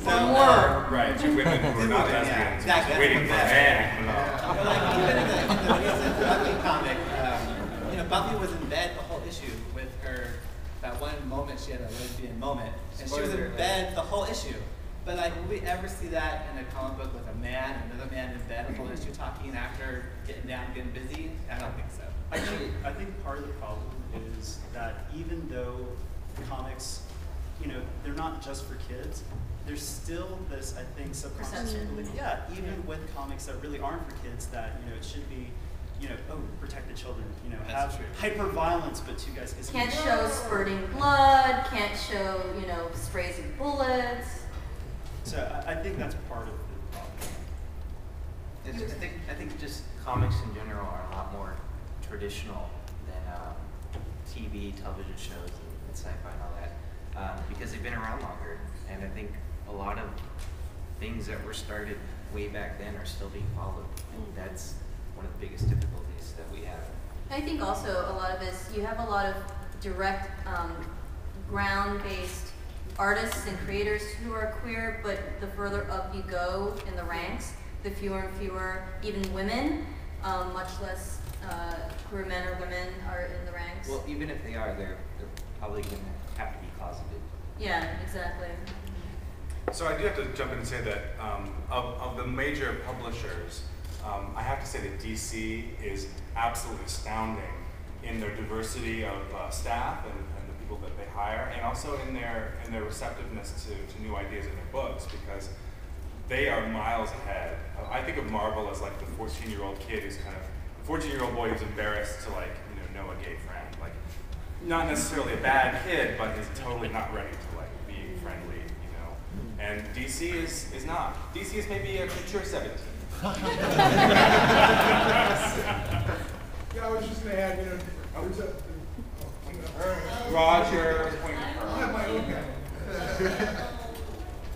more. Right, two women who are not lesbians, waiting for a man. Like, even in the Buffy comic, Buffy was in bed the whole issue with her. That one moment she had a lesbian moment, and she was in bed the whole issue. But like, will we ever see that in a comic book with a man, another man in bed, the whole issue talking after getting down, getting busy? I don't think so. I think part of the problem is that even though comics, they're not just for kids, there's still this, I think, subconscious belief. Yeah, even with comics that really aren't for kids, that it should be, protect the children. Have hyper violence, but two guys kissing. Can't show spurting blood. Can't show sprays of bullets. So I think that's part of the problem. I think just comics in general are a lot more traditional than TV, television shows, and sci-fi and all that, because they've been around longer. And I think a lot of things that were started way back then are still being followed. And that's one of the biggest difficulties that we have. I think also a lot of this, you have a lot of direct, ground-based artists and creators who are queer, but the further up you go in the ranks, the fewer and fewer, even women, much less queer men or women are in the ranks. Well, even if they are, they're probably going to have to be closeted. Yeah, exactly. So I do have to jump in and say that of the major publishers, I have to say that DC is absolutely astounding in their diversity of staff and the people that they hire, and also in their receptiveness to new ideas in their books, because they are miles ahead. I think of Marvel as like the 14-year-old kid who's kind of, the 14-year-old boy who's embarrassed to know a gay friend. Like, not necessarily a bad kid, but he's totally not ready to be friendly, And DC is not. DC is maybe a mature 17. Yeah, I was just going to add, there's Roger was pointing at I have my own her. A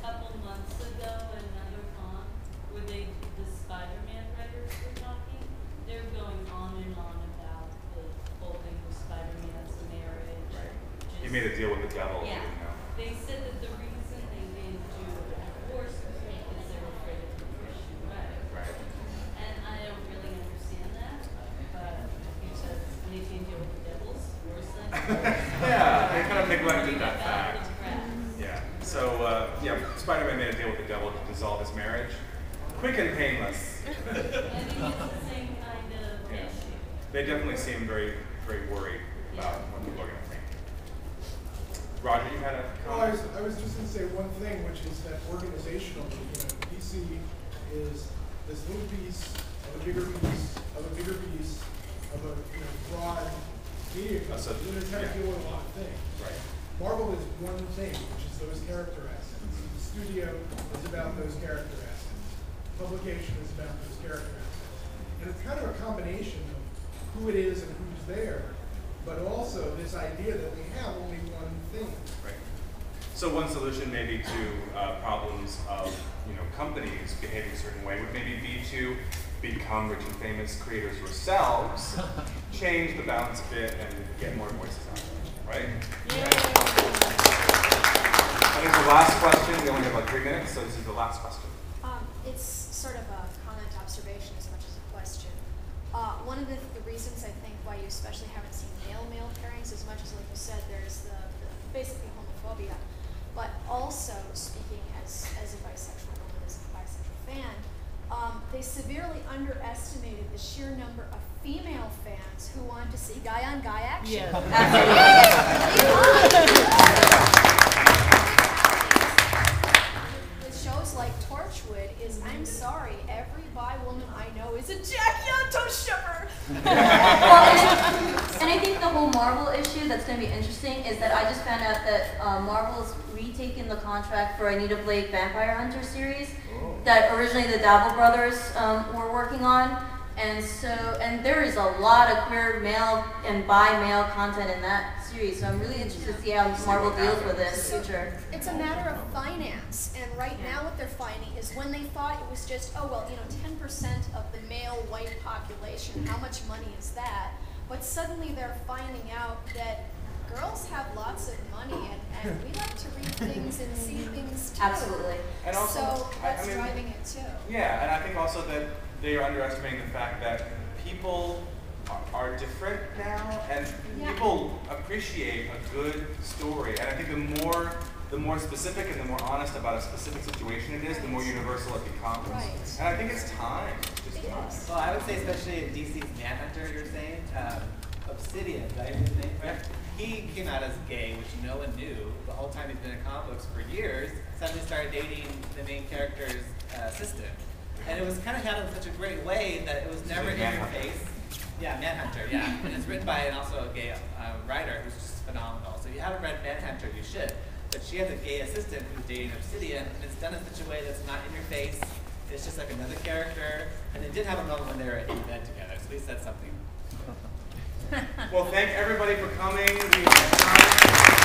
couple months ago, another con, where the Spider-Man writers were talking, they're going on and on about the whole thing with Spider-Man's marriage. Right. He made a deal with the devil. Yeah. They said that the reason they didn't do a divorce was because they were afraid of the Christian wedding. Right. And I don't really understand that, but because they can't deal with the devil's worse than Yeah, they kind of neglected that fact. Right. Yeah. So Spider-Man made a deal with the devil to dissolve his marriage. Quick and painless. I think it's the same kind of issue. They definitely seem very, very worried about what people are going to think. Roger, you had a comment? I was just going to say one thing, which is that organizationally, DC is this little piece of a bigger piece of a bigger piece of a broad vehicle. So, They're trying to deal with a lot of things. Right. Marvel is one thing, which is those character assets. The studio is about those character assets. Publication is about those character assets. And it's kind of a combination of who it is and who's there, but also this idea that we have only one thing. Right. So one solution maybe to problems of companies behaving a certain way would maybe be to become rich and famous creators yourselves, change the balance a bit, and get more voices out there, right? Yeah. I think the last question, we only have like 3 minutes, so this is the last question. It's sort of a comment observation as much as a question. One of the reasons I think why you especially haven't seen male pairings as much as, like you said, there's the basically homophobia, but also speaking as a bisexual woman, as a bisexual fan, they severely underestimated the sheer number of female fans who want to see guy-on-guy action. Yeah. With shows like Torchwood is, I'm sorry, every bi woman I know is a Jackie Anto shipper. And I think the whole Marvel issue that's going to be interesting is that I just found out that Marvel's retaken the contract for Anita Blake Vampire Hunter series that originally the Dabble brothers were working on. And there is a lot of queer male and bi-male content in that series, so I'm really interested to see how Marvel deals with it in the future. It's a matter of finance, and right now what they're finding is when they thought it was just, 10% of the male white population, how much money is that? But suddenly they're finding out that girls have lots of money, and we like to read things and see things too. Absolutely. And also, so that's I mean, driving it too. Yeah, and I think also that they are underestimating the fact that people are different now, and people appreciate a good story. And I think the more specific and the more honest about a specific situation it is, the more universal it becomes. Right. And I think it's time. It's just time. Well, I would say especially in DC's Manhunter, you're saying, Obsidian, right? His name, right? He came out as gay, which no one knew the whole time he's been in comic books for years. Suddenly started dating the main character's assistant, and it was kind of handled in such a great way that it was never in your face. Yeah, Manhunter. Yeah, and it's written by also a gay writer who's just phenomenal. So if you haven't read Manhunter, you should. But she has a gay assistant who's dating Obsidian, and it's done in such a way that's not in your face. It's just like another character, and they did have a moment when they were in bed together, so we said something. Well, thank everybody for coming. We had time.